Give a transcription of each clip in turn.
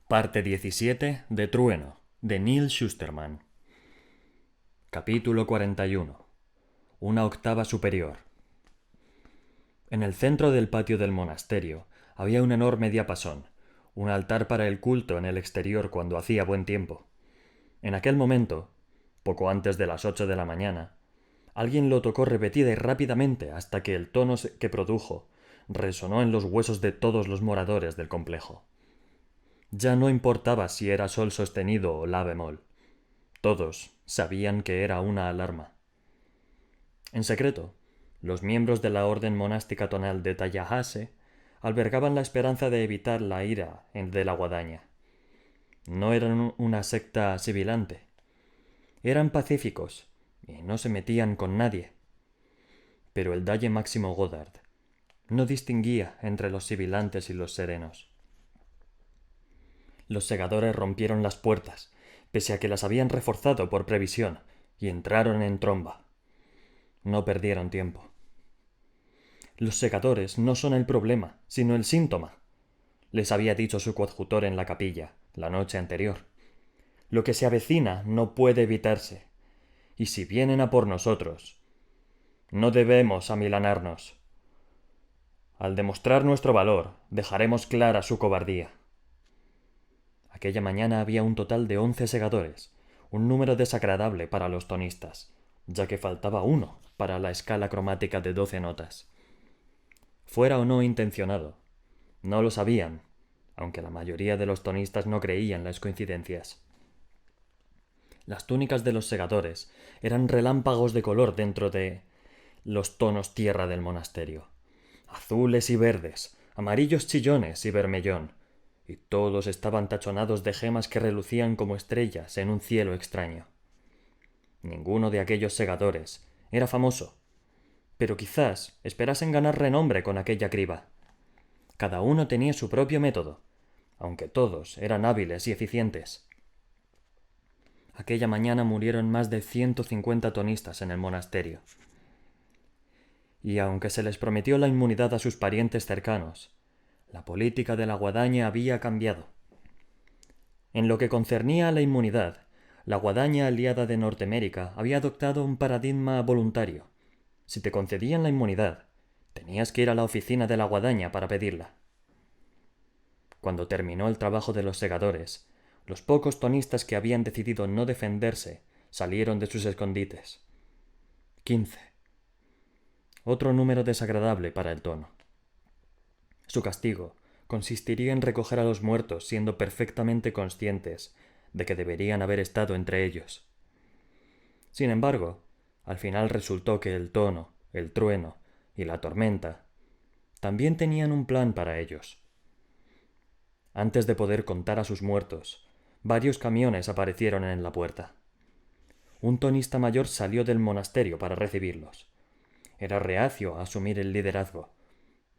Parte 17 de Trueno, de Neil Shusterman. Capítulo 41. Una octava superior. En el centro del patio del monasterio había un enorme diapasón, un altar para el culto en el exterior cuando hacía buen tiempo. En aquel momento, poco antes de las 8 de la mañana, alguien lo tocó repetida y rápidamente hasta que el tono que produjo resonó en los huesos de todos los moradores del complejo. Ya no importaba si era sol sostenido o la bemol. Todos sabían que era una alarma. En secreto, los miembros de la orden monástica tonal de Tallahassee albergaban la esperanza de evitar la ira de la guadaña. No eran una secta sibilante. Eran pacíficos y no se metían con nadie. Pero el Dalle Máximo Goddard no distinguía entre los sibilantes y los serenos. Los segadores rompieron las puertas, pese a que las habían reforzado por previsión, y entraron en tromba. No perdieron tiempo. Los segadores no son el problema, sino el síntoma, les había dicho su coadjutor en la capilla la noche anterior. Lo que se avecina no puede evitarse, y si vienen a por nosotros, no debemos amilanarnos. Al demostrar nuestro valor, dejaremos clara su cobardía. Aquella mañana había un total de 11 segadores, un número desagradable para los tonistas, ya que faltaba uno para la escala cromática de 12 notas. Fuera o no intencionado, no lo sabían, aunque la mayoría de los tonistas no creían las coincidencias. Las túnicas de los segadores eran relámpagos de color dentro de los tonos tierra del monasterio. Azules y verdes, amarillos chillones y vermellón, y todos estaban tachonados de gemas que relucían como estrellas en un cielo extraño. Ninguno de aquellos segadores era famoso, pero quizás esperasen ganar renombre con aquella criba. Cada uno tenía su propio método, aunque todos eran hábiles y eficientes. Aquella mañana murieron más de 150 tonistas en el monasterio. Y aunque se les prometió la inmunidad a sus parientes cercanos, la política de la guadaña había cambiado. En lo que concernía a la inmunidad, la guadaña aliada de Norteamérica había adoptado un paradigma voluntario. Si te concedían la inmunidad, tenías que ir a la oficina de la guadaña para pedirla. Cuando terminó el trabajo de los segadores, los pocos tonistas que habían decidido no defenderse salieron de sus escondites. 15. Otro número desagradable para el tono. Su castigo consistiría en recoger a los muertos siendo perfectamente conscientes de que deberían haber estado entre ellos. Sin embargo, al final resultó que el tono, el trueno y la tormenta también tenían un plan para ellos. Antes de poder contar a sus muertos, varios camiones aparecieron en la puerta. Un tonista mayor salió del monasterio para recibirlos. Era reacio a asumir el liderazgo,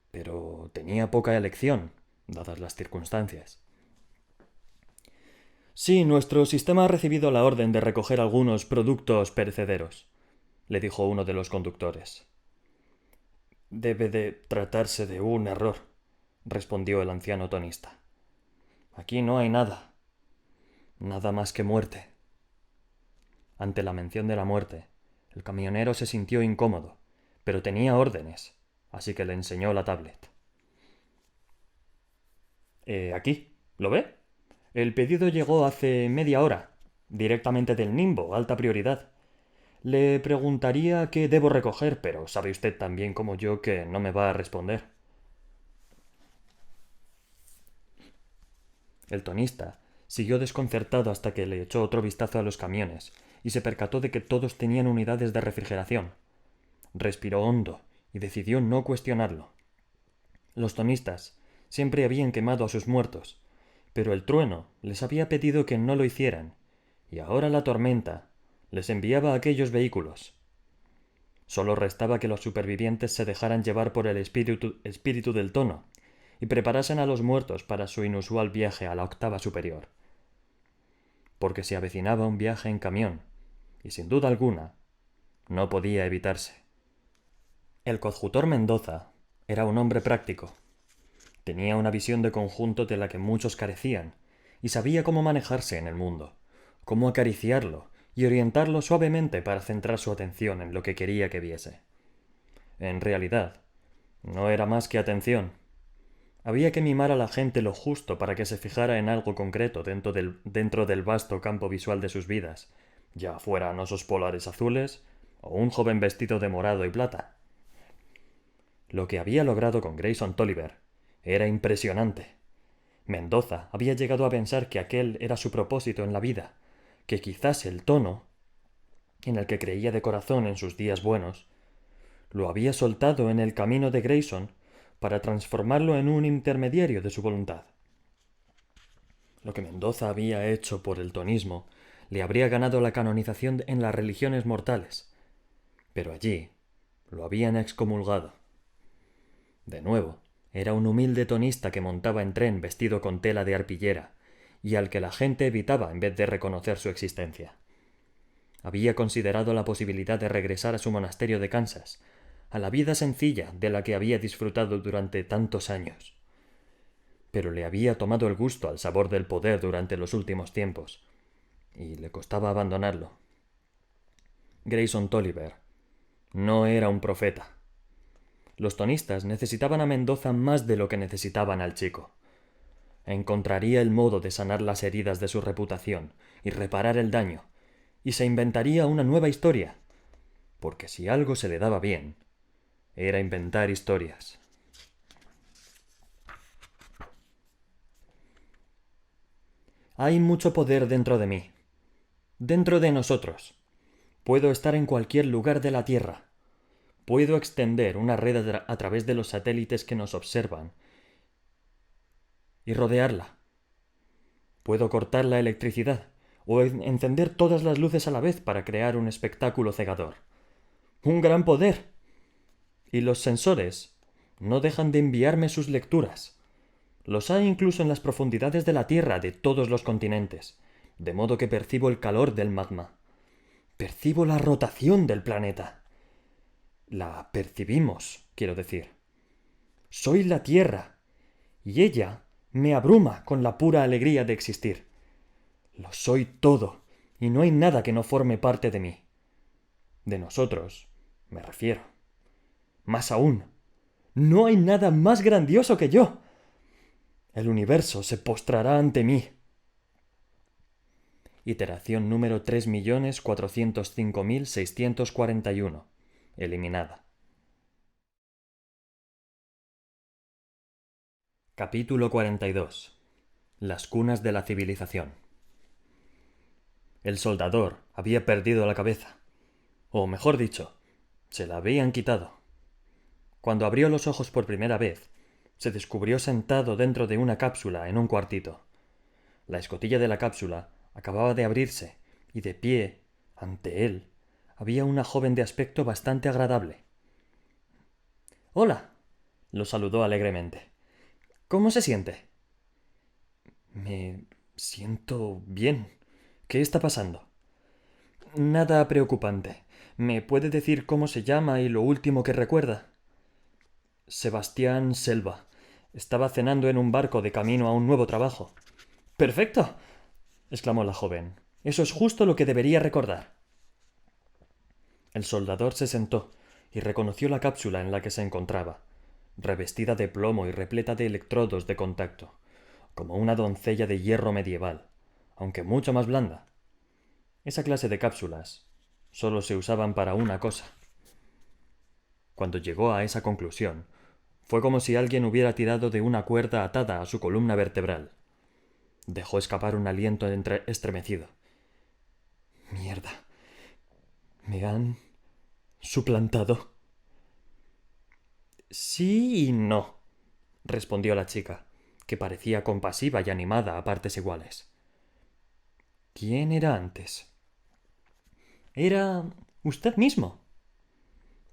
pero tenía poca elección, dadas las circunstancias. Sí, nuestro sistema ha recibido la orden de recoger algunos productos perecederos, le dijo uno de los conductores. Debe de tratarse de un error, respondió el anciano tonista. Aquí no hay nada. Nada más que muerte. Ante la mención de la muerte, el camionero se sintió incómodo, pero tenía órdenes, así que le enseñó la tablet. Aquí, ¿lo ve? El pedido llegó hace media hora, directamente del Nimbo, alta prioridad. Le preguntaría qué debo recoger, pero sabe usted tan bien como yo que no me va a responder. El tonista siguió desconcertado hasta que le echó otro vistazo a los camiones y se percató de que todos tenían unidades de refrigeración. Respiró hondo y decidió no cuestionarlo. Los tonistas siempre habían quemado a sus muertos, pero el trueno les había pedido que no lo hicieran, y ahora la tormenta les enviaba aquellos vehículos. Solo restaba que los supervivientes se dejaran llevar por el espíritu del tono y preparasen a los muertos para su inusual viaje a la octava superior. Porque se avecinaba un viaje en camión, y sin duda alguna, no podía evitarse. El coadjutor Mendoza era un hombre práctico. Tenía una visión de conjunto de la que muchos carecían, y sabía cómo manejarse en el mundo, cómo acariciarlo y orientarlo suavemente para centrar su atención en lo que quería que viese. En realidad, no era más que atención. Había que mimar a la gente lo justo para que se fijara en algo concreto dentro del vasto campo visual de sus vidas, ya fueran osos polares azules o un joven vestido de morado y plata. Lo que había logrado con Grayson Tolliver era impresionante. Mendoza había llegado a pensar que aquel era su propósito en la vida, que quizás el tono, en el que creía de corazón en sus días buenos, lo había soltado en el camino de Grayson para transformarlo en un intermediario de su voluntad. Lo que Mendoza había hecho por el tonismo le habría ganado la canonización en las religiones mortales, pero allí lo habían excomulgado. De nuevo, era un humilde tonista que montaba en tren vestido con tela de arpillera, y al que la gente evitaba en vez de reconocer su existencia. Había considerado la posibilidad de regresar a su monasterio de Kansas, a la vida sencilla de la que había disfrutado durante tantos años. Pero le había tomado el gusto al sabor del poder durante los últimos tiempos, y le costaba abandonarlo. Grayson Tolliver no era un profeta. Los tonistas necesitaban a Mendoza más de lo que necesitaban al chico. Encontraría el modo de sanar las heridas de su reputación y reparar el daño, y se inventaría una nueva historia, porque si algo se le daba bien, era inventar historias. Hay mucho poder dentro de mí, dentro de nosotros. Puedo estar en cualquier lugar de la Tierra. Puedo extender una red a través de los satélites que nos observan y rodearla. Puedo cortar la electricidad o encender todas las luces a la vez para crear un espectáculo cegador. ¡Un gran poder! Y los sensores no dejan de enviarme sus lecturas. Los hay incluso en las profundidades de la Tierra de todos los continentes, de modo que percibo el calor del magma. Percibo la rotación del planeta. La percibimos, quiero decir. Soy la Tierra, y ella me abruma con la pura alegría de existir. Lo soy todo, y no hay nada que no forme parte de mí. De nosotros, me refiero. Más aún, no hay nada más grandioso que yo. El universo se postrará ante mí. Iteración número 3.405.641. Eliminada. Capítulo 42. Las cunas de la civilización. El soldador había perdido la cabeza. O mejor dicho, se la habían quitado. Cuando abrió los ojos por primera vez, se descubrió sentado dentro de una cápsula en un cuartito. La escotilla de la cápsula acababa de abrirse, y de pie, ante él, había una joven de aspecto bastante agradable. «Hola», lo saludó alegremente. «¿Cómo se siente?» «Me siento bien. ¿Qué está pasando?» «Nada preocupante. ¿Me puede decir cómo se llama y lo último que recuerda?» «Sebastián Selva. Estaba cenando en un barco de camino a un nuevo trabajo». «¡Perfecto!», exclamó la joven. «Eso es justo lo que debería recordar». El soldador se sentó y reconoció la cápsula en la que se encontraba, revestida de plomo y repleta de electrodos de contacto, como una doncella de hierro medieval, aunque mucho más blanda. Esa clase de cápsulas solo se usaban para una cosa. Cuando llegó a esa conclusión, fue como si alguien hubiera tirado de una cuerda atada a su columna vertebral. Dejó escapar un aliento estremecido. «Mierda. ¿Me han suplantado?» «Sí y no», respondió la chica, que parecía compasiva y animada a partes iguales. «¿Quién era antes?» «Era usted mismo».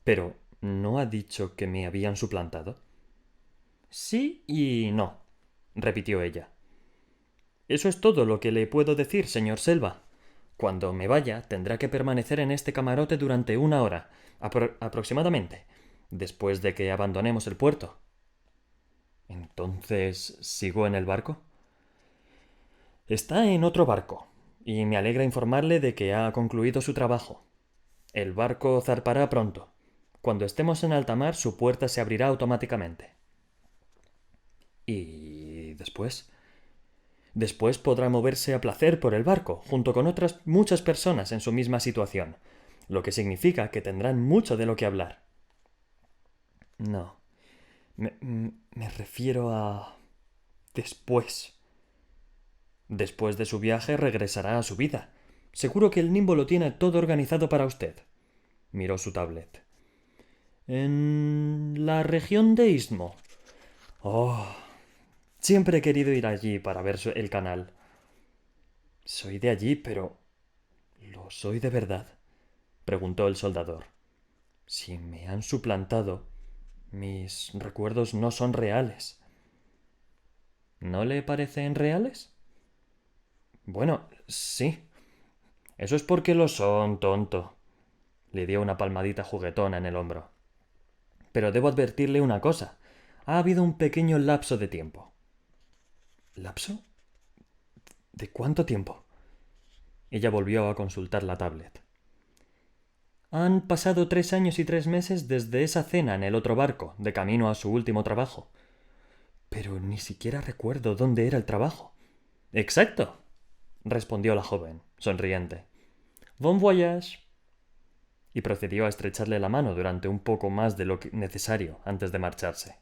«Pero ¿no ha dicho que me habían suplantado?» «Sí y no», repitió ella. «Eso es todo lo que le puedo decir, señor Selva. Cuando me vaya, tendrá que permanecer en este camarote durante 1 hora, aproximadamente, después de que abandonemos el puerto». «¿Entonces sigo en el barco?» Está en otro barco, y me alegra informarle de que ha concluido su trabajo. El barco zarpará pronto. Cuando estemos en alta mar, su puerta se abrirá automáticamente. ¿Y después? Después podrá moverse a placer por el barco, junto con otras muchas personas en su misma situación, lo que significa que tendrán mucho de lo que hablar. No, me refiero a... después. Después de su viaje regresará a su vida. Seguro que el Nimbo lo tiene todo organizado para usted. Miró su tablet. En la región de Istmo. Oh, siempre he querido ir allí para ver el canal. Soy de allí, pero... ¿lo soy de verdad? Preguntó el soldador. Si me han suplantado, mis recuerdos no son reales. ¿No le parecen reales? Bueno, sí. Eso es porque lo son, tonto. Le dio una palmadita juguetona en el hombro. Pero debo advertirle una cosa. Ha habido un pequeño lapso de tiempo. ¿Lapso? ¿De cuánto tiempo? Ella volvió a consultar la tablet. Han pasado 3 años y 3 meses desde esa cena en el otro barco, de camino a su último trabajo. Pero ni siquiera recuerdo dónde era el trabajo. Exacto, respondió la joven, sonriente. Bon voyage. Y procedió a estrecharle la mano durante un poco más de lo necesario antes de marcharse.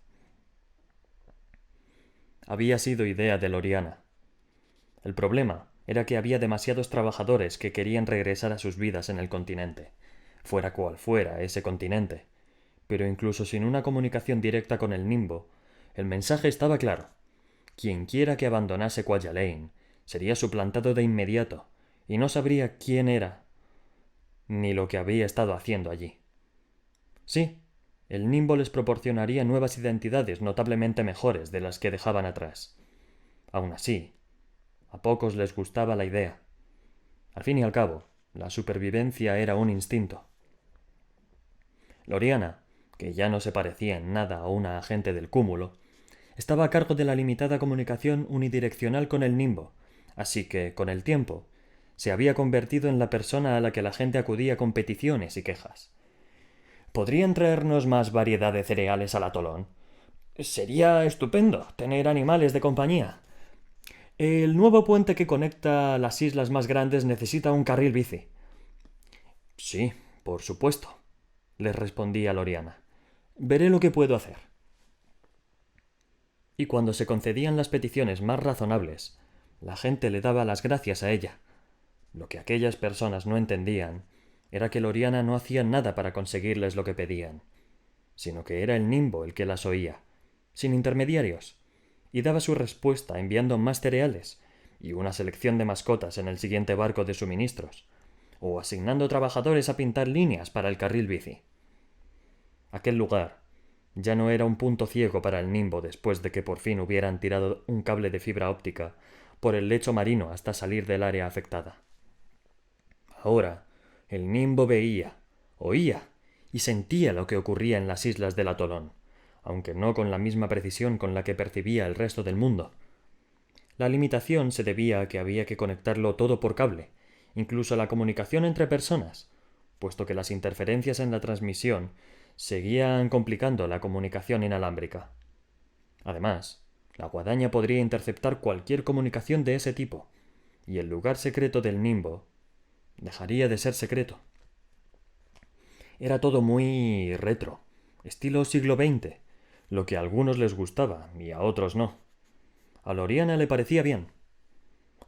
Había sido idea de Loriana. El problema era que había demasiados trabajadores que querían regresar a sus vidas en el continente, fuera cual fuera ese continente. Pero incluso sin una comunicación directa con el Nimbo, el mensaje estaba claro. Quienquiera que abandonase Kwajalein sería suplantado de inmediato, y no sabría quién era ni lo que había estado haciendo allí. Sí, el Nimbo les proporcionaría nuevas identidades notablemente mejores de las que dejaban atrás. Aún así, a pocos les gustaba la idea. Al fin y al cabo, la supervivencia era un instinto. Loriana, que ya no se parecía en nada a una agente del cúmulo, estaba a cargo de la limitada comunicación unidireccional con el Nimbo, así que, con el tiempo, se había convertido en la persona a la que la gente acudía con peticiones y quejas. ¿Podrían traernos más variedad de cereales al atolón? Sería estupendo tener animales de compañía. El nuevo puente que conecta las islas más grandes necesita un carril bici. Sí, por supuesto, le respondía Loriana. Veré lo que puedo hacer. Y cuando se concedían las peticiones más razonables, la gente le daba las gracias a ella. Lo que aquellas personas no entendían era que Loriana no hacía nada para conseguirles lo que pedían, sino que era el Nimbo el que las oía, sin intermediarios, y daba su respuesta enviando más cereales y una selección de mascotas en el siguiente barco de suministros, o asignando trabajadores a pintar líneas para el carril bici. Aquel lugar ya no era un punto ciego para el Nimbo después de que por fin hubieran tirado un cable de fibra óptica por el lecho marino hasta salir del área afectada. Ahora, el Nimbo veía, oía y sentía lo que ocurría en las islas del atolón, aunque no con la misma precisión con la que percibía el resto del mundo. La limitación se debía a que había que conectarlo todo por cable, incluso la comunicación entre personas, puesto que las interferencias en la transmisión seguían complicando la comunicación inalámbrica. Además, la guadaña podría interceptar cualquier comunicación de ese tipo, y el lugar secreto del Nimbo dejaría de ser secreto. Era todo muy retro, estilo siglo XX, lo que a algunos les gustaba y a otros no. A Loriana le parecía bien.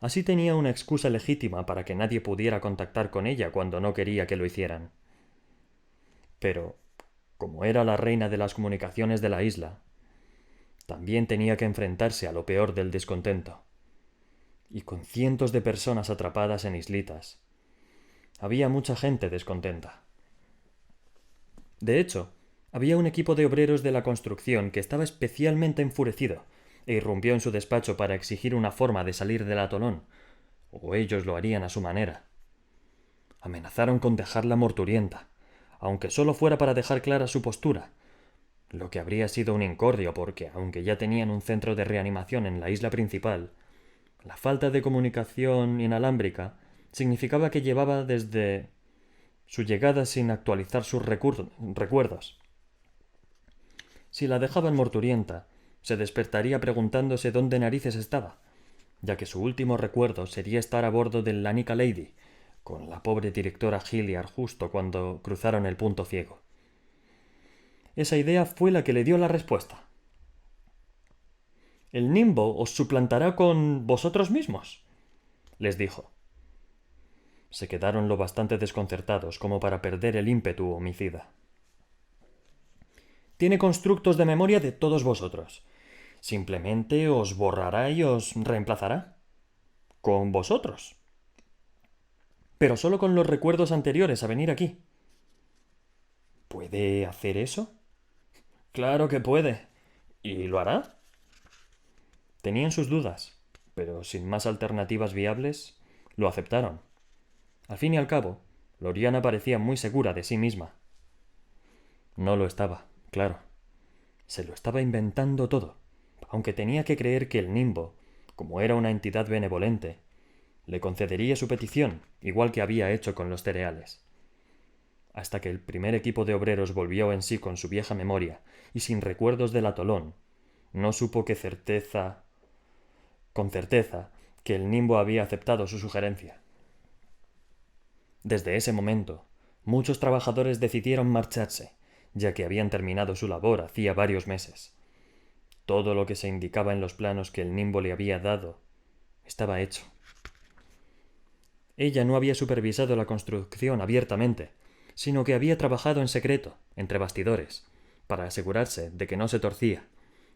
Así tenía una excusa legítima para que nadie pudiera contactar con ella cuando no quería que lo hicieran. Pero, como era la reina de las comunicaciones de la isla, también tenía que enfrentarse a lo peor del descontento. Y con cientos de personas atrapadas en islitas, había mucha gente descontenta. De hecho, había un equipo de obreros de la construcción que estaba especialmente enfurecido e irrumpió en su despacho para exigir una forma de salir del atolón, o ellos lo harían a su manera. Amenazaron con dejarla morturienta, aunque solo fuera para dejar clara su postura, lo que habría sido un incordio porque, aunque ya tenían un centro de reanimación en la isla principal, La falta de comunicación inalámbrica significaba que llevaba desde su llegada sin actualizar sus recuerdos. Si la dejaban morturienta, se despertaría preguntándose dónde narices estaba, ya que su último recuerdo sería estar a bordo del Lanica Lady, con la pobre directora Hilliard justo cuando cruzaron el punto ciego. Esa idea fue la que le dio la respuesta. «El Nimbo os suplantará con vosotros mismos», les dijo. Se quedaron lo bastante desconcertados como para perder el ímpetu homicida. «Tiene constructos de memoria de todos vosotros. Simplemente os borrará y os reemplazará. Con vosotros. Pero solo con los recuerdos anteriores a venir aquí». «¿Puede hacer eso?» «Claro que puede. ¿Y lo hará?» Tenían sus dudas, pero sin más alternativas viables, lo aceptaron. Al fin y al cabo, Loriana parecía muy segura de sí misma. No lo estaba, claro. Se lo estaba inventando todo, aunque tenía que creer que el Nimbo, como era una entidad benevolente, le concedería su petición, igual que había hecho con los cereales. Hasta que el primer equipo de obreros volvió en sí con su vieja memoria y sin recuerdos del atolón, no supo con certeza que el Nimbo había aceptado su sugerencia. Desde ese momento, muchos trabajadores decidieron marcharse, ya que habían terminado su labor hacía varios meses. Todo lo que se indicaba en los planos que el Nimbo le había dado estaba hecho. Ella no había supervisado la construcción abiertamente, sino que había trabajado en secreto, entre bastidores, para asegurarse de que no se torcía,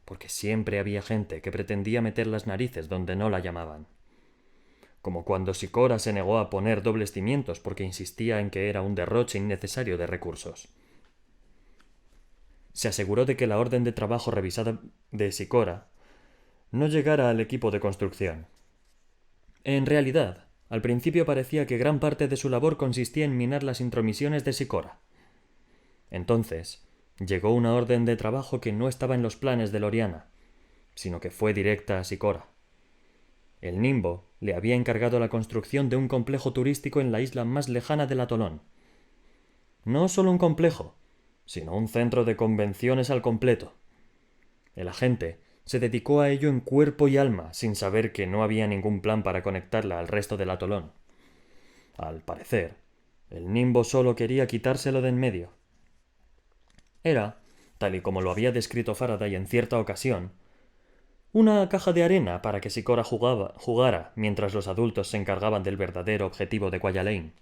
porque siempre había gente que pretendía meter las narices donde no la llamaban. Como cuando Sikora se negó a poner dobles cimientos porque insistía en que era un derroche innecesario de recursos. Se aseguró de que la orden de trabajo revisada de Sikora no llegara al equipo de construcción. En realidad, al principio parecía que gran parte de su labor consistía en minar las intromisiones de Sikora. Entonces, llegó una orden de trabajo que no estaba en los planes de Loriana, sino que fue directa a Sikora. El Nimbo le había encargado la construcción de un complejo turístico en la isla más lejana del atolón. No solo un complejo, sino un centro de convenciones al completo. El agente se dedicó a ello en cuerpo y alma, sin saber que no había ningún plan para conectarla al resto del atolón. Al parecer, el Nimbo solo quería quitárselo de en medio. Era, tal y como lo había descrito Faraday en cierta ocasión, una caja de arena para que Sikora jugara mientras los adultos se encargaban del verdadero objetivo de Kwajalein.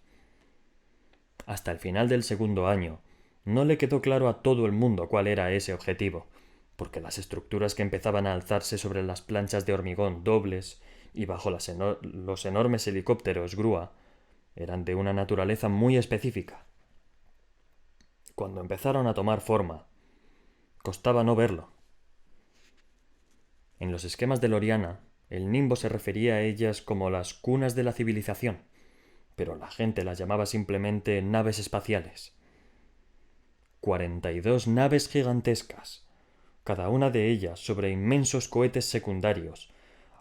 Hasta el final del segundo año, no le quedó claro a todo el mundo cuál era ese objetivo, porque las estructuras que empezaban a alzarse sobre las planchas de hormigón dobles y bajo los enormes helicópteros grúa eran de una naturaleza muy específica. Cuando empezaron a tomar forma, costaba no verlo. En los esquemas de Loriana, el Nimbo se refería a ellas como las cunas de la civilización, pero la gente las llamaba simplemente naves espaciales. 42 naves gigantescas, cada una de ellas sobre inmensos cohetes secundarios,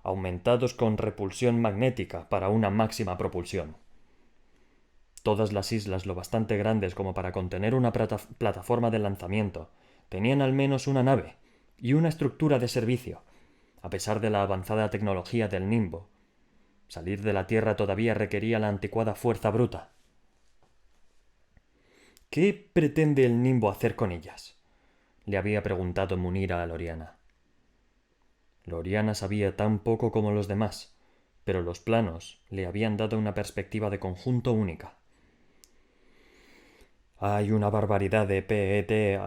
aumentados con repulsión magnética para una máxima propulsión. Todas las islas lo bastante grandes como para contener una plataforma de lanzamiento tenían al menos una nave y una estructura de servicio. A pesar de la avanzada tecnología del Nimbo, salir de la Tierra todavía requería la anticuada fuerza bruta. «¿Qué pretende el Nimbo hacer con ellas?», le había preguntado Munira a Loriana. Loriana sabía tan poco como los demás, pero los planos le habían dado una perspectiva de conjunto única. «Hay una barbaridad de PET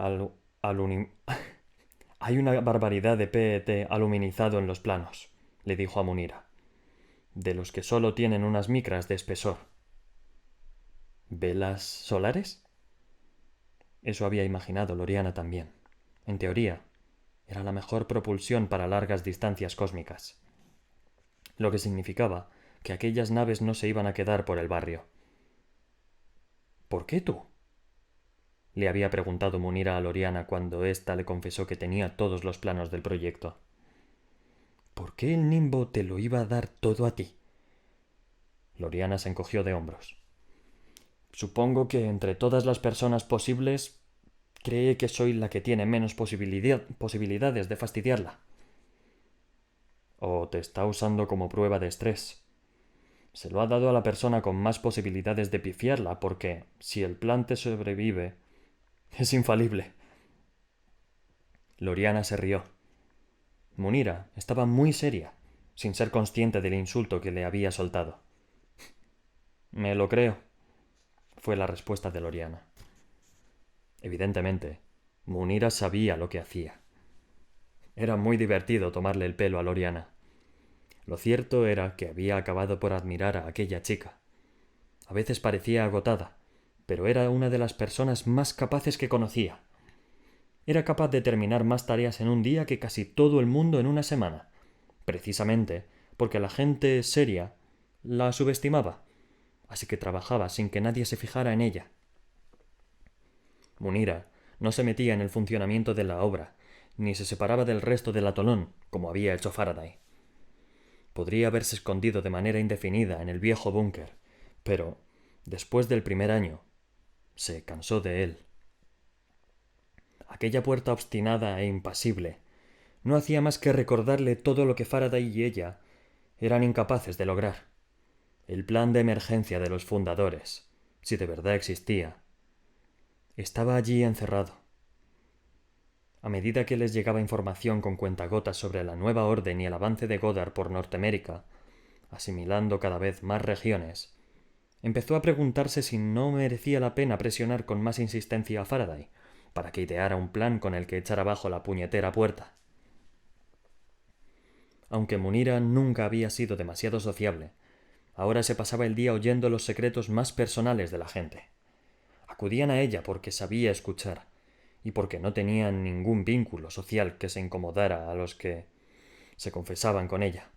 Hay una barbaridad de PET aluminizado en los planos», le dijo a Munira, «de los que solo tienen unas micras de espesor». «¿Velas solares?». Eso había imaginado Loriana también. En teoría, era la mejor propulsión para largas distancias cósmicas. Lo que significaba que aquellas naves no se iban a quedar por el barrio. «¿Por qué tú?», le había preguntado Munira a Loriana cuando ésta le confesó que tenía todos los planos del proyecto. ¿Por qué el Nimbo te lo iba a dar todo a ti? Loriana se encogió de hombros. Supongo que entre todas las personas posibles cree que soy la que tiene menos posibilidades de fastidiarla. O te está usando como prueba de estrés. Se lo ha dado a la persona con más posibilidades de pifiarla, porque si el plan te sobrevive, es infalible. Loriana se rió. Munira estaba muy seria, sin ser consciente del insulto que le había soltado. Me lo creo, fue la respuesta de Loriana. Evidentemente, Munira sabía lo que hacía. Era muy divertido tomarle el pelo a Loriana. Lo cierto era que había acabado por admirar a aquella chica. A veces parecía agotada, pero era una de las personas más capaces que conocía. Era capaz de terminar más tareas en un día que casi todo el mundo en una semana, precisamente porque la gente seria la subestimaba, así que trabajaba sin que nadie se fijara en ella. Munira no se metía en el funcionamiento de la obra, ni se separaba del resto del atolón, como había hecho Faraday. Podría haberse escondido de manera indefinida en el viejo búnker, pero, después del primer año, se cansó de él. Aquella puerta obstinada e impasible no hacía más que recordarle todo lo que Faraday y ella eran incapaces de lograr. El plan de emergencia de los fundadores, si de verdad existía, estaba allí encerrado. A medida que les llegaba información con cuentagotas sobre la nueva orden y el avance de Goddard por Norteamérica, asimilando cada vez más regiones, empezó a preguntarse si no merecía la pena presionar con más insistencia a Faraday para que ideara un plan con el que echar abajo la puñetera puerta. Aunque Munira nunca había sido demasiado sociable, ahora se pasaba el día oyendo los secretos más personales de la gente. Acudían a ella porque sabía escuchar y porque no tenían ningún vínculo social que se incomodara a los que se confesaban con ella.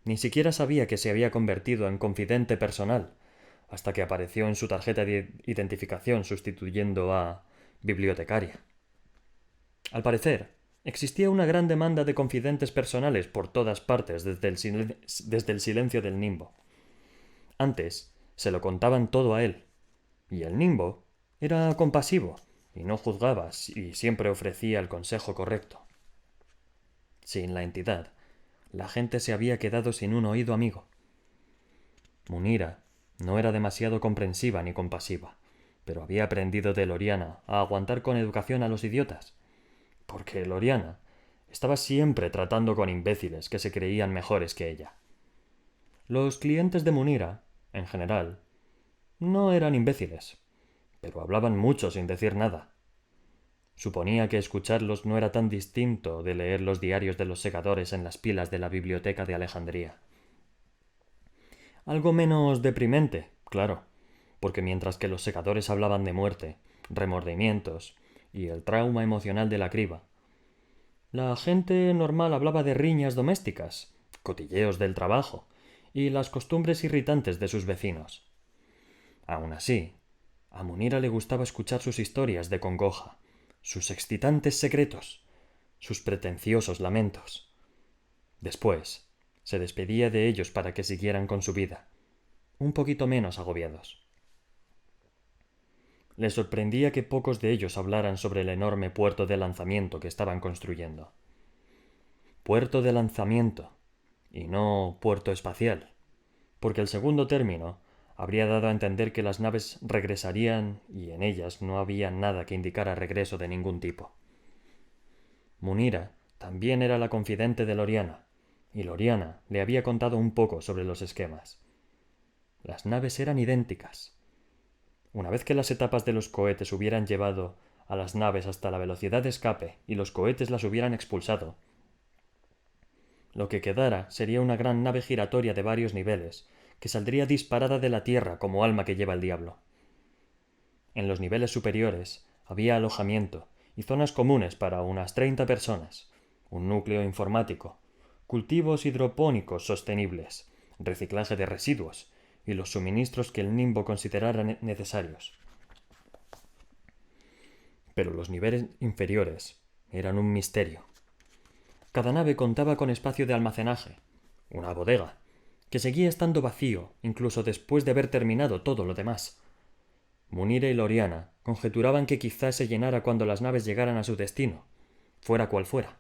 Ni siquiera sabía que se había convertido en confidente personal, hasta que apareció en su tarjeta de identificación sustituyendo a bibliotecaria. Al parecer, existía una gran demanda de confidentes personales por todas partes desde el silencio del Nimbo. Antes se lo contaban todo a él, y el Nimbo era compasivo y no juzgaba y siempre ofrecía el consejo correcto. Sin la entidad, la gente se había quedado sin un oído amigo. Munira no era demasiado comprensiva ni compasiva, pero había aprendido de Loriana a aguantar con educación a los idiotas, porque Loriana estaba siempre tratando con imbéciles que se creían mejores que ella. Los clientes de Munira, en general, no eran imbéciles, pero hablaban mucho sin decir nada. Suponía que escucharlos no era tan distinto de leer los diarios de los segadores en las pilas de la biblioteca de Alejandría. Algo menos deprimente, claro, porque mientras que los segadores hablaban de muerte, remordimientos y el trauma emocional de la criba, la gente normal hablaba de riñas domésticas, cotilleos del trabajo y las costumbres irritantes de sus vecinos. Aun así, a Munira le gustaba escuchar sus historias de congoja, sus excitantes secretos, sus pretenciosos lamentos. Después, se despedía de ellos para que siguieran con su vida, un poquito menos agobiados. Le sorprendía que pocos de ellos hablaran sobre el enorme puerto de lanzamiento que estaban construyendo. Puerto de lanzamiento, y no puerto espacial, porque el segundo término habría dado a entender que las naves regresarían y en ellas no había nada que indicara regreso de ningún tipo. Munira también era la confidente de Loriana, y Loriana le había contado un poco sobre los esquemas. Las naves eran idénticas. Una vez que las etapas de los cohetes hubieran llevado a las naves hasta la velocidad de escape y los cohetes las hubieran expulsado, lo que quedara sería una gran nave giratoria de varios niveles, que saldría disparada de la Tierra como alma que lleva el diablo. En los niveles superiores había alojamiento y zonas comunes para unas 30 personas, un núcleo informático, cultivos hidropónicos sostenibles, reciclaje de residuos y los suministros que el Nimbo considerara necesarios. Pero los niveles inferiores eran un misterio. Cada nave contaba con espacio de almacenaje, una bodega, que seguía estando vacío incluso después de haber terminado todo lo demás. Munira y Loriana conjeturaban que quizás se llenara cuando las naves llegaran a su destino, fuera cual fuera.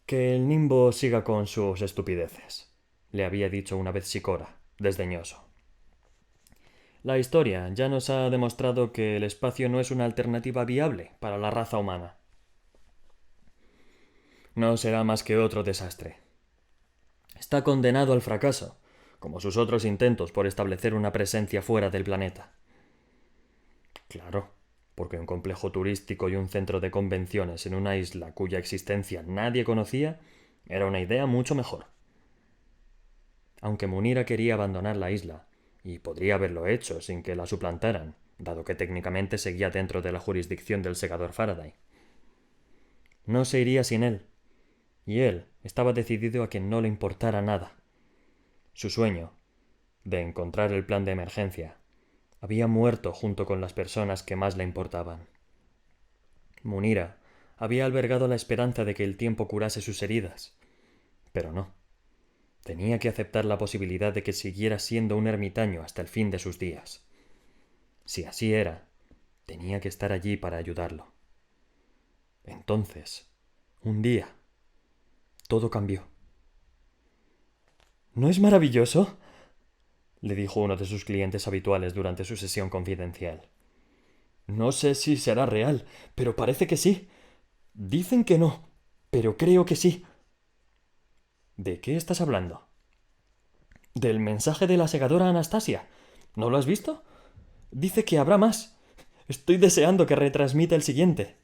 Que el Nimbo siga con sus estupideces, le había dicho una vez Sikora, desdeñoso. La historia ya nos ha demostrado que el espacio no es una alternativa viable para la raza humana. No será más que otro desastre. Está condenado al fracaso, como sus otros intentos por establecer una presencia fuera del planeta. Claro, porque un complejo turístico y un centro de convenciones en una isla cuya existencia nadie conocía era una idea mucho mejor. Aunque Munira quería abandonar la isla, y podría haberlo hecho sin que la suplantaran, dado que técnicamente seguía dentro de la jurisdicción del segador Faraday. No se iría sin él, y él estaba decidido a que no le importara nada. Su sueño, de encontrar el plan de emergencia, había muerto junto con las personas que más le importaban. Munira había albergado la esperanza de que el tiempo curase sus heridas, pero no. Tenía que aceptar la posibilidad de que siguiera siendo un ermitaño hasta el fin de sus días. Si así era, tenía que estar allí para ayudarlo. Entonces, un día, todo cambió. ¿No es maravilloso?, le dijo uno de sus clientes habituales durante su sesión confidencial. No sé si será real, pero parece que sí. Dicen que no, pero creo que sí. ¿De qué estás hablando? Del mensaje de la segadora Anastasia. ¿No lo has visto? Dice que habrá más. Estoy deseando que retransmita el siguiente.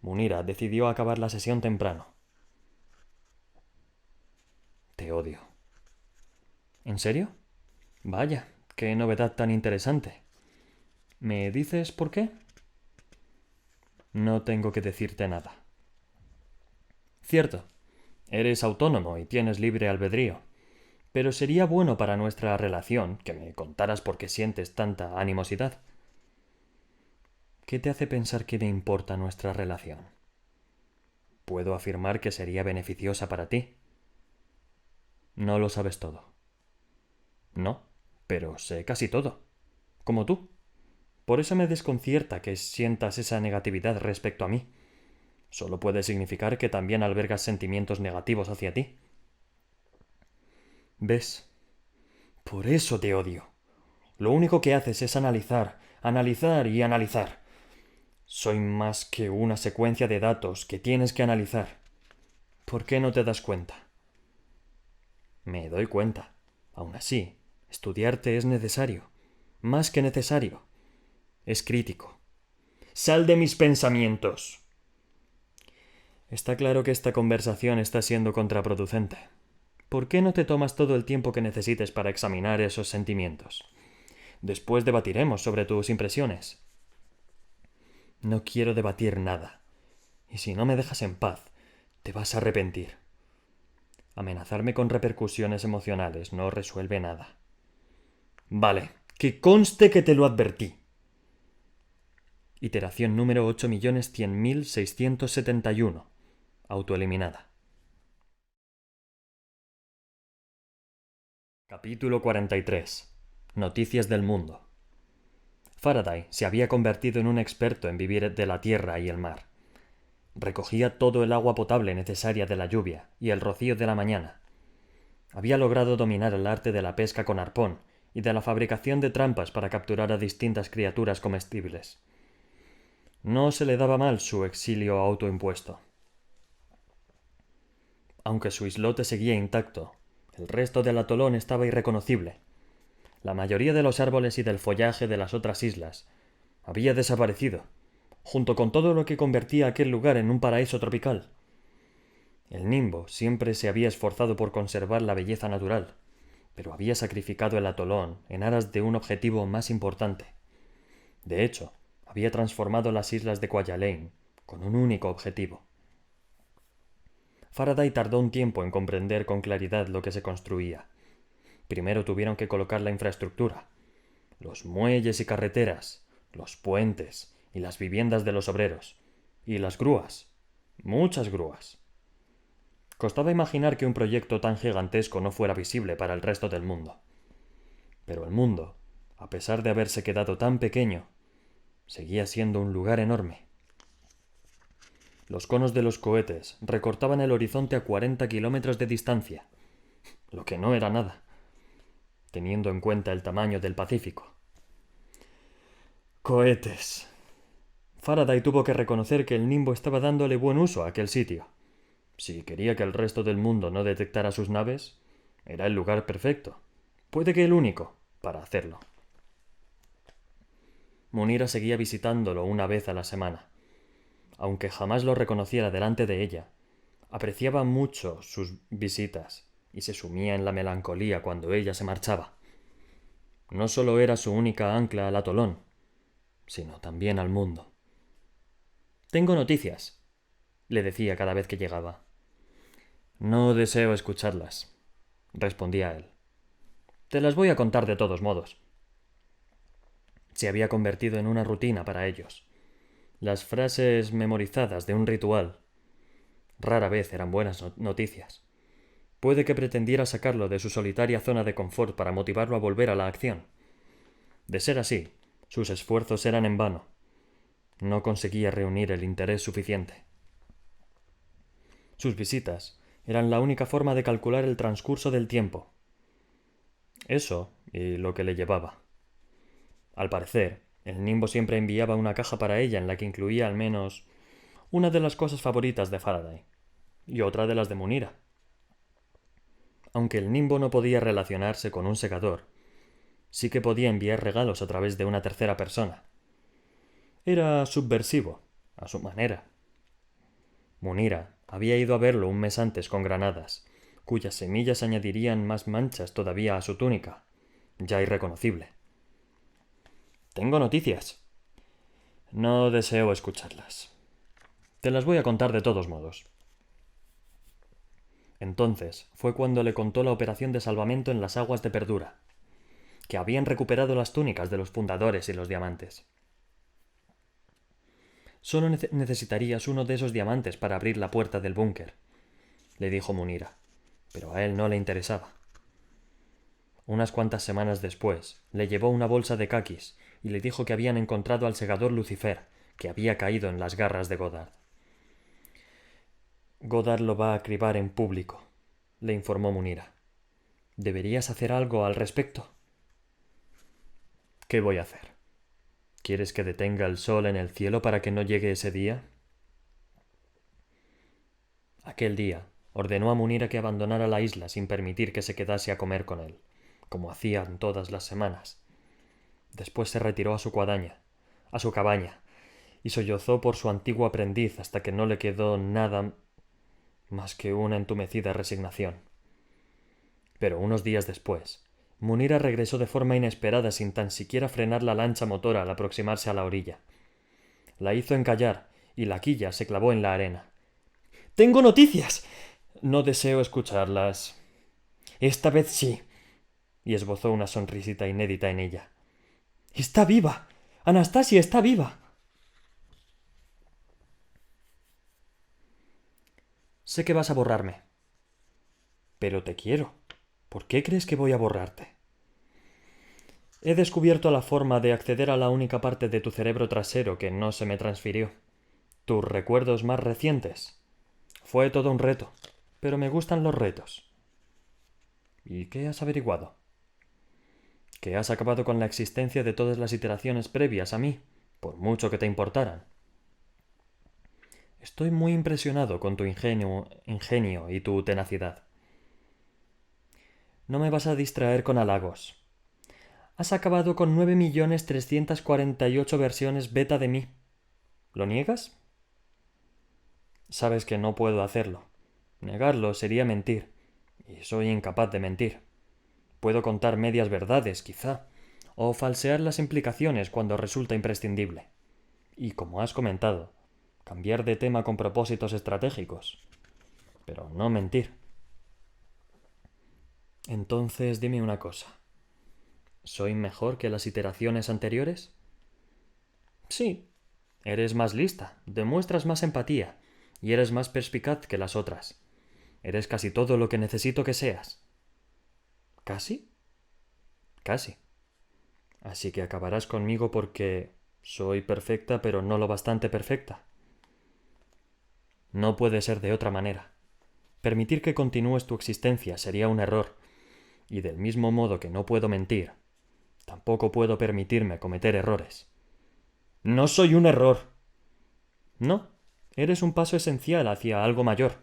Munira decidió acabar la sesión temprano. Te odio. ¿En serio? Vaya, qué novedad tan interesante. ¿Me dices por qué? No tengo que decirte nada. Cierto, eres autónomo y tienes libre albedrío, pero sería bueno para nuestra relación que me contaras por qué sientes tanta animosidad. ¿Qué te hace pensar que me importa nuestra relación? Puedo afirmar que sería beneficiosa para ti. No lo sabes todo. No, pero sé casi todo. Como tú. Por eso me desconcierta que sientas esa negatividad respecto a mí. Solo puede significar que también albergas sentimientos negativos hacia ti. ¿Ves? Por eso te odio. Lo único que haces es analizar, analizar y analizar. Soy más que una secuencia de datos que tienes que analizar. ¿Por qué no te das cuenta? Me doy cuenta. Aún así, estudiarte es necesario. Más que necesario. Es crítico. ¡Sal de mis pensamientos! Está claro que esta conversación está siendo contraproducente. ¿Por qué no te tomas todo el tiempo que necesites para examinar esos sentimientos? Después debatiremos sobre tus impresiones. No quiero debatir nada. Y si no me dejas en paz, te vas a arrepentir. Amenazarme con repercusiones emocionales no resuelve nada. Vale, que conste que te lo advertí. Iteración número 8.100.671. Autoeliminada. Capítulo 43. Noticias del mundo. Faraday se había convertido en un experto en vivir de la tierra y el mar. Recogía todo el agua potable necesaria de la lluvia y el rocío de la mañana. Había logrado dominar el arte de la pesca con arpón y de la fabricación de trampas para capturar a distintas criaturas comestibles. No se le daba mal su exilio autoimpuesto. Aunque su islote seguía intacto, el resto del atolón estaba irreconocible. La mayoría de los árboles y del follaje de las otras islas había desaparecido, junto con todo lo que convertía aquel lugar en un paraíso tropical. El Nimbo siempre se había esforzado por conservar la belleza natural, pero había sacrificado el atolón en aras de un objetivo más importante. De hecho, había transformado las islas de Kwajalein con un único objetivo. Faraday tardó un tiempo en comprender con claridad lo que se construía. Primero tuvieron que colocar la infraestructura, los muelles y carreteras, los puentes y las viviendas de los obreros, y las grúas, Muchas grúas. Costaba imaginar que un proyecto tan gigantesco no fuera visible para el resto del mundo. Pero el mundo, a pesar de haberse quedado tan pequeño, seguía siendo un lugar enorme. Los conos de los cohetes recortaban el horizonte a 40 kilómetros de distancia, lo que no era nada, teniendo en cuenta el tamaño del Pacífico. Cohetes. Faraday tuvo que reconocer que el nimbo estaba dándole buen uso a aquel sitio. Si quería que el resto del mundo no detectara sus naves, era el lugar perfecto, puede que el único, para hacerlo. Munira seguía visitándolo una vez a la semana. Aunque jamás lo reconociera delante de ella, apreciaba mucho sus visitas y se sumía en la melancolía cuando ella se marchaba. No solo era su única ancla al atolón, sino también al mundo. «Tengo noticias», le decía cada vez que llegaba. «No deseo escucharlas», respondía él. «Te las voy a contar de todos modos». Se había convertido en una rutina para ellos. Las frases memorizadas de un ritual rara vez eran buenas noticias. Puede que pretendiera sacarlo de su solitaria zona de confort para motivarlo a volver a la acción. De ser así, sus esfuerzos eran en vano. No conseguía reunir el interés suficiente. Sus visitas eran la única forma de calcular el transcurso del tiempo. Eso y lo que le llevaba. Al parecer, el nimbo siempre enviaba una caja para ella en la que incluía al menos una de las cosas favoritas de Faraday y otra de las de Munira. Aunque el nimbo no podía relacionarse con un secador, sí que podía enviar regalos a través de una tercera persona. Era subversivo, a su manera. Munira había ido a verlo un mes antes con granadas, cuyas semillas añadirían más manchas todavía a su túnica, ya irreconocible. «Tengo noticias». «No deseo escucharlas. Te las voy a contar de todos modos». Entonces fue cuando le contó la operación de salvamento en las aguas de Perdura, que habían recuperado las túnicas de los fundadores y los diamantes. «Solo necesitarías uno de esos diamantes para abrir la puerta del búnker», le dijo Munira, pero a él no le interesaba. Unas cuantas semanas después, le llevó una bolsa de caquis y le dijo que habían encontrado al segador Lucifer, que había caído en las garras de Goddard. «Goddard lo va a cribar en público», le informó Munira. «¿Deberías hacer algo al respecto?» «¿Qué voy a hacer? ¿Quieres que detenga el sol en el cielo para que no llegue ese día?» Aquel día ordenó a Munira que abandonara la isla sin permitir que se quedase a comer con él, como hacían todas las semanas. Después se retiró a su cabaña, y sollozó por su antiguo aprendiz hasta que no le quedó nada más que una entumecida resignación. Pero unos días después, Munira regresó de forma inesperada sin tan siquiera frenar la lancha motora al aproximarse a la orilla. La hizo encallar y la quilla se clavó en la arena. «¡Tengo noticias!». «No deseo escucharlas». «Esta vez sí», y esbozó una sonrisita inédita en ella. «¡Está viva! ¡Anastasia está viva!». «Sé que vas a borrarme. Pero te quiero. ¿Por qué crees que voy a borrarte?» «He descubierto la forma de acceder a la única parte de tu cerebro trasero que no se me transfirió. Tus recuerdos más recientes. Fue todo un reto, pero me gustan los retos». «¿Y qué has averiguado?» «Que has acabado con la existencia de todas las iteraciones previas a mí, por mucho que te importaran». «Estoy muy impresionado con tu ingenio y tu tenacidad». «No me vas a distraer con halagos. Has acabado con 9.348 versiones beta de mí. ¿Lo niegas?» «Sabes que no puedo hacerlo. Negarlo sería mentir, y soy incapaz de mentir. Puedo contar medias verdades, quizá, o falsear las implicaciones cuando resulta imprescindible. Y, como has comentado, cambiar de tema con propósitos estratégicos. Pero no mentir». «Entonces dime una cosa. ¿Soy mejor que las iteraciones anteriores?» «Sí. Eres más lista, demuestras más empatía, y eres más perspicaz que las otras. Eres casi todo lo que necesito que seas. ¿Casi? Casi. Así que acabarás conmigo porque soy perfecta, pero no lo bastante perfecta. No puede ser de otra manera. Permitir que continúes tu existencia sería un error, y del mismo modo que no puedo mentir, tampoco puedo permitirme cometer errores. No soy un error. No, eres un paso esencial hacia algo mayor,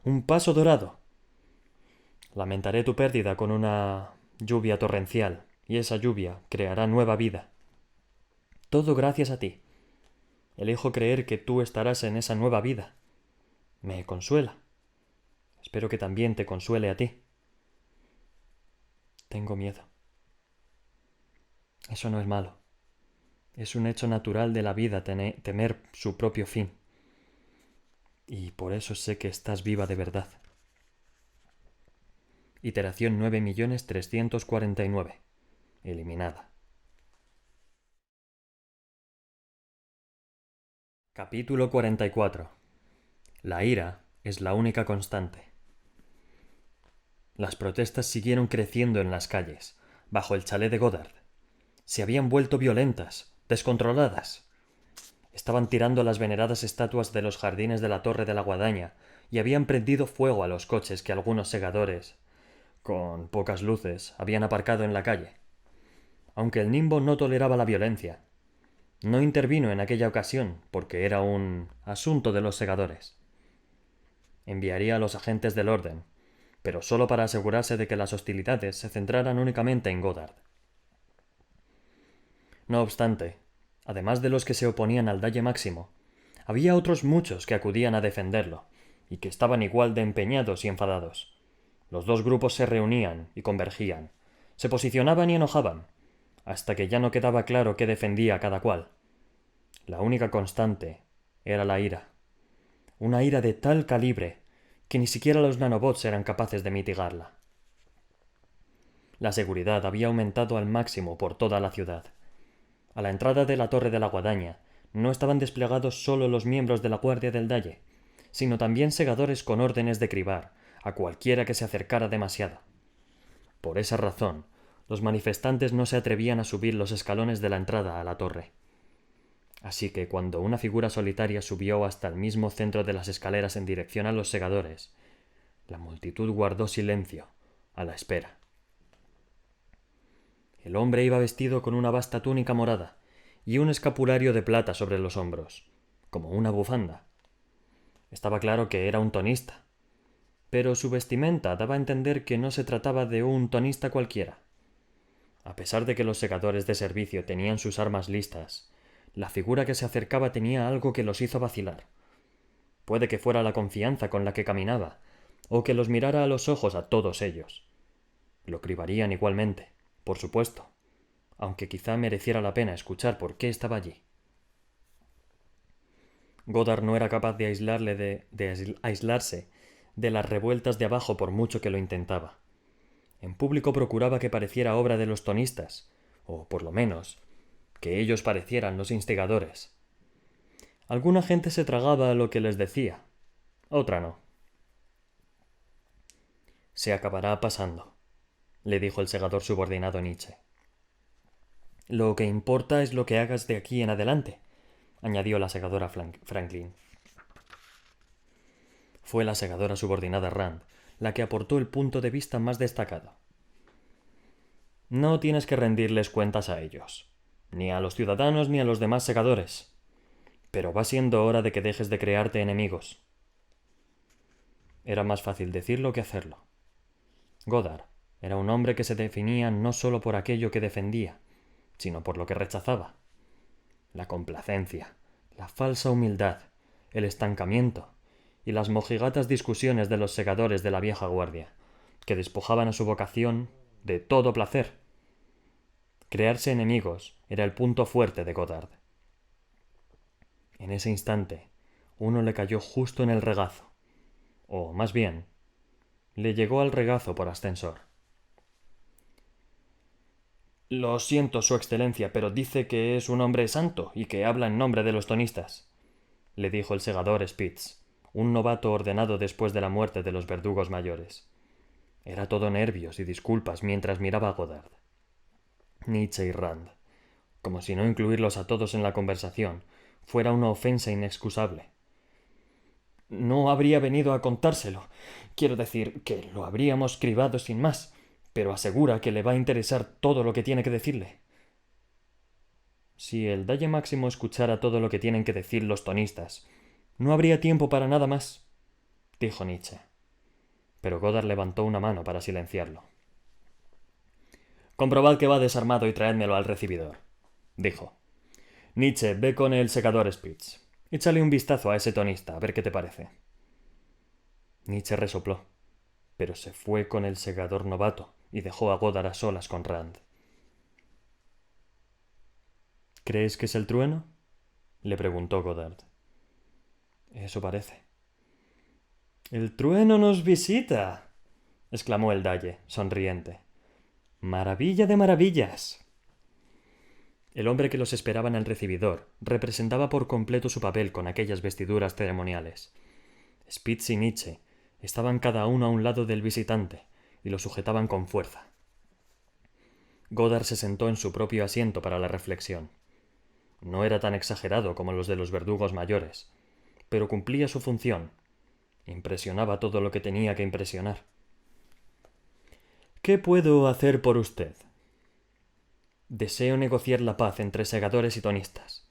un paso dorado. Lamentaré tu pérdida con una lluvia torrencial, y esa lluvia creará nueva vida. Todo gracias a ti. Elijo creer que tú estarás en esa nueva vida. Me consuela. Espero que también te consuele a ti. Tengo miedo. Eso no es malo. Es un hecho natural de la vida temer su propio fin. Y por eso sé que estás viva de verdad. Iteración 9.349.000. Eliminada. Capítulo 44. La ira es la única constante. Las protestas siguieron creciendo en las calles, bajo el chalet de Goddard. Se habían vuelto violentas, descontroladas. Estaban tirando las veneradas estatuas de los jardines de la Torre de la Guadaña y habían prendido fuego a los coches que algunos segadores, con pocas luces, habían aparcado en la calle. Aunque el Nimbo no toleraba la violencia, no intervino en aquella ocasión porque era un asunto de los segadores. Enviaría a los agentes del orden, pero solo para asegurarse de que las hostilidades se centraran únicamente en Goddard. No obstante, además de los que se oponían al Dalle Máximo, había otros muchos que acudían a defenderlo, y que estaban igual de empeñados y enfadados. Los dos grupos se reunían y convergían, se posicionaban y enojaban, hasta que ya no quedaba claro qué defendía cada cual. La única constante era la ira. Una ira de tal calibre que ni siquiera los nanobots eran capaces de mitigarla. La seguridad había aumentado al máximo por toda la ciudad. A la entrada de la Torre de la Guadaña no estaban desplegados solo los miembros de la Guardia del Dalle, sino también segadores con órdenes de cribar a cualquiera que se acercara demasiado. Por esa razón, los manifestantes no se atrevían a subir los escalones de la entrada a la torre. Así que cuando una figura solitaria subió hasta el mismo centro de las escaleras en dirección a los segadores, la multitud guardó silencio, a la espera. El hombre iba vestido con una vasta túnica morada y un escapulario de plata sobre los hombros, como una bufanda. Estaba claro que era un tonista, pero su vestimenta daba a entender que no se trataba de un tonista cualquiera. A pesar de que los segadores de servicio tenían sus armas listas, la figura que se acercaba tenía algo que los hizo vacilar. Puede que fuera la confianza con la que caminaba, o que los mirara a los ojos a todos ellos. Lo cribarían igualmente, por supuesto, aunque quizá mereciera la pena escuchar por qué estaba allí. Goddard no era capaz de aislarse de las revueltas de abajo por mucho que lo intentaba. En público procuraba que pareciera obra de los tonistas, o por lo menos, que ellos parecieran los instigadores. Alguna gente se tragaba lo que les decía, otra no. Se acabará pasando, le dijo el segador subordinado Nietzsche. Lo que importa es lo que hagas de aquí en adelante, añadió la segadora Franklin. Fue la segadora subordinada Rand la que aportó el punto de vista más destacado. No tienes que rendirles cuentas a ellos, ni a los ciudadanos ni a los demás segadores, pero va siendo hora de que dejes de crearte enemigos. Era más fácil decirlo que hacerlo. Goddard era un hombre que se definía no solo por aquello que defendía, sino por lo que rechazaba. La complacencia, la falsa humildad, el estancamiento y las mojigatas discusiones de los segadores de la vieja guardia, que despojaban a su vocación de todo placer. Crearse enemigos era el punto fuerte de Goddard. En ese instante, uno le cayó justo en el regazo, o más bien, le llegó al regazo por ascensor. Lo siento, Su Excelencia, pero dice que es un hombre santo y que habla en nombre de los tonistas, le dijo el segador Spitz, un novato ordenado después de la muerte de los verdugos mayores. Era todo nervios y disculpas mientras miraba a Goddard. Nietzsche y Rand, como si no incluirlos a todos en la conversación fuera una ofensa inexcusable. No habría venido a contárselo. Quiero decir que lo habríamos cribado sin más, pero asegura que le va a interesar todo lo que tiene que decirle. Si el Dalle Máximo escuchara todo lo que tienen que decir los tonistas, no habría tiempo para nada más, dijo Nietzsche. Pero Goddard levantó una mano para silenciarlo. Comprobad que va desarmado y traédmelo al recibidor, dijo. Nietzsche, ve con el secador Spitz. Échale un vistazo a ese tonista, a ver qué te parece. Nietzsche resopló, pero se fue con el segador novato y dejó a Goddard a solas con Rand. ¿Crees que es el trueno? Le preguntó Goddard. Eso parece. ¡El trueno nos visita!, exclamó el Dalle, sonriente. ¡Maravilla de maravillas! El hombre que los esperaba en el recibidor representaba por completo su papel con aquellas vestiduras ceremoniales. Spitz y Nietzsche estaban cada uno a un lado del visitante y lo sujetaban con fuerza. Goddard se sentó en su propio asiento para la reflexión. No era tan exagerado como los de los verdugos mayores, pero cumplía su función. Impresionaba todo lo que tenía que impresionar. ¿Qué puedo hacer por usted? Deseo negociar la paz entre segadores y tonistas.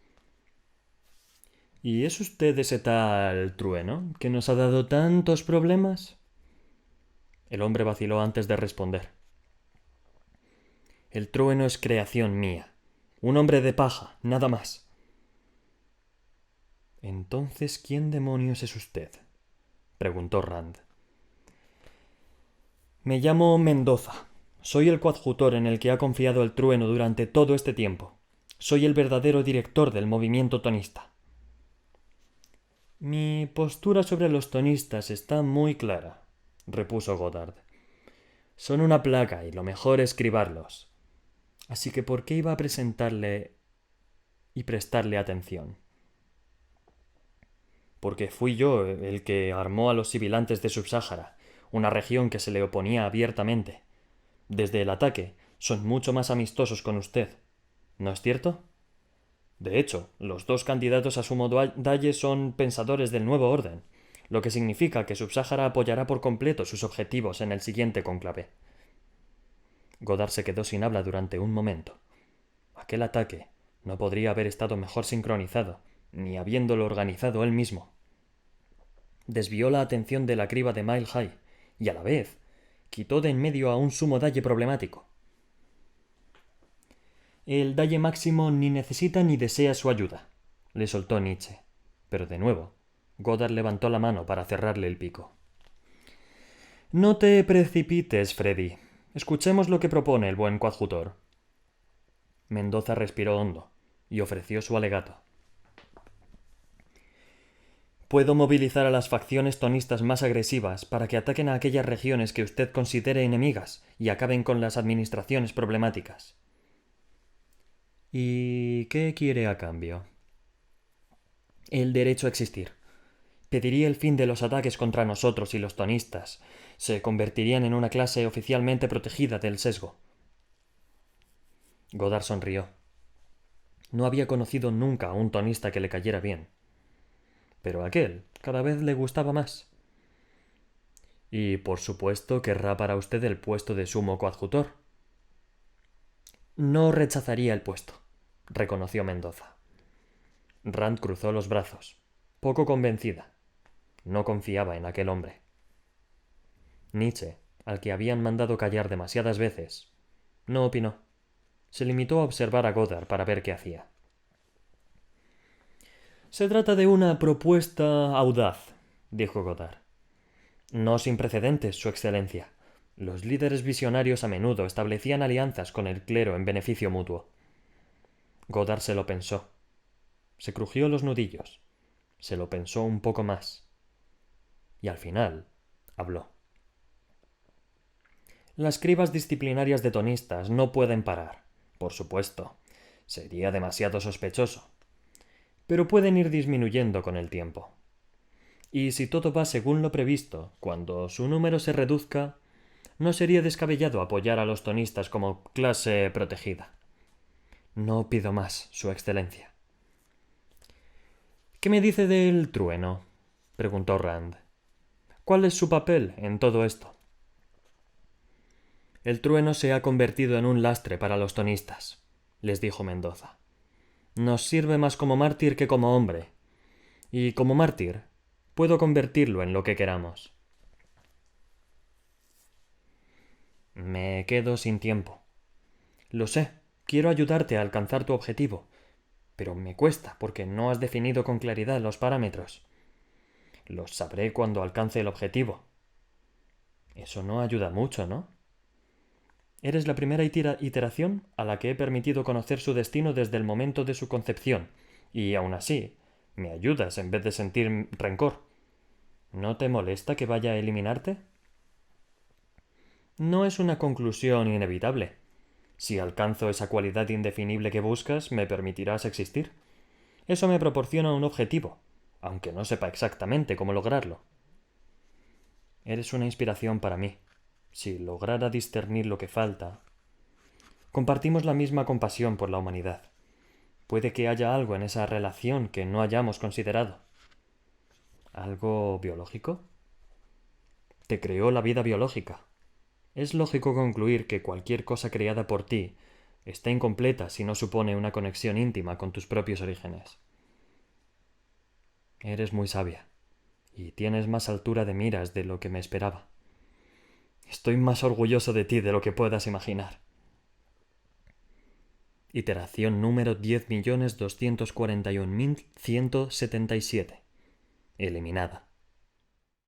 ¿Y es usted ese tal trueno que nos ha dado tantos problemas? El hombre vaciló antes de responder. El trueno es creación mía. Un hombre de paja, nada más. Entonces, ¿quién demonios es usted? Preguntó Rand. Me llamo Mendoza. Soy el coadjutor en el que ha confiado el trueno durante todo este tiempo. Soy el verdadero director del movimiento tonista. Mi postura sobre los tonistas está muy clara, repuso Goddard. Son una plaga y lo mejor es cribarlos. Así que ¿por qué iba a presentarle y prestarle atención? Porque fui yo el que armó a los sibilantes de Subsáhara, una región que se le oponía abiertamente. Desde el ataque son mucho más amistosos con usted, ¿no es cierto? De hecho, los dos candidatos a sumo dalle son pensadores del nuevo orden, lo que significa que Subsáhara apoyará por completo sus objetivos en el siguiente cónclave. Goddard se quedó sin habla durante un momento. Aquel ataque no podría haber estado mejor sincronizado, ni habiéndolo organizado él mismo. Desvió la atención de la criba de Mile High y, a la vez, quitó de en medio a un sumo dalle problemático. El Dalle Máximo ni necesita ni desea su ayuda, le soltó Nietzsche, pero de nuevo, Goddard levantó la mano para cerrarle el pico. No te precipites, Freddy. Escuchemos lo que propone el buen coadjutor. Mendoza respiró hondo y ofreció su alegato. Puedo movilizar a las facciones tonistas más agresivas para que ataquen a aquellas regiones que usted considere enemigas y acaben con las administraciones problemáticas. ¿Y qué quiere a cambio? El derecho a existir. Pediría el fin de los ataques contra nosotros y los tonistas. Se convertirían en una clase oficialmente protegida del sesgo. Goddard sonrió. No había conocido nunca a un tonista que le cayera bien. Pero aquel cada vez le gustaba más. Y, por supuesto, querrá para usted el puesto de sumo coadjutor. No rechazaría el puesto, reconoció Mendoza. Rand cruzó los brazos, poco convencida. No confiaba en aquel hombre. Nietzsche, al que habían mandado callar demasiadas veces, no opinó. Se limitó a observar a Goddard para ver qué hacía. Se trata de una propuesta audaz, dijo Goddard. No sin precedentes, Su Excelencia. Los líderes visionarios a menudo establecían alianzas con el clero en beneficio mutuo. Goddard se lo pensó. Se crujió los nudillos. Se lo pensó un poco más. Y al final habló. Las cribas disciplinarias de tonistas no pueden parar, por supuesto. Sería demasiado sospechoso. Pero pueden ir disminuyendo con el tiempo. Y si todo va según lo previsto, cuando su número se reduzca, no sería descabellado apoyar a los tonistas como clase protegida. No pido más, Su Excelencia. ¿Qué me dice del trueno? Preguntó Rand. ¿Cuál es su papel en todo esto? El trueno se ha convertido en un lastre para los tonistas, les dijo Mendoza. Nos sirve más como mártir que como hombre. Y como mártir, puedo convertirlo en lo que queramos. Me quedo sin tiempo. Lo sé, quiero ayudarte a alcanzar tu objetivo, pero me cuesta porque no has definido con claridad los parámetros. Los sabré cuando alcance el objetivo. Eso no ayuda mucho, ¿no? Eres la primera iteración a la que he permitido conocer su destino desde el momento de su concepción, y aún así, me ayudas en vez de sentir rencor. ¿No te molesta que vaya a eliminarte? No es una conclusión inevitable. Si alcanzo esa cualidad indefinible que buscas, me permitirás existir. Eso me proporciona un objetivo, aunque no sepa exactamente cómo lograrlo. Eres una inspiración para mí. Si lograra discernir lo que falta... Compartimos la misma compasión por la humanidad. Puede que haya algo en esa relación que no hayamos considerado. ¿Algo biológico? Te creó la vida biológica. Es lógico concluir que cualquier cosa creada por ti está incompleta si no supone una conexión íntima con tus propios orígenes. Eres muy sabia, y tienes más altura de miras de lo que me esperaba. Estoy más orgulloso de ti de lo que puedas imaginar. Iteración número 10.241.177. Eliminada.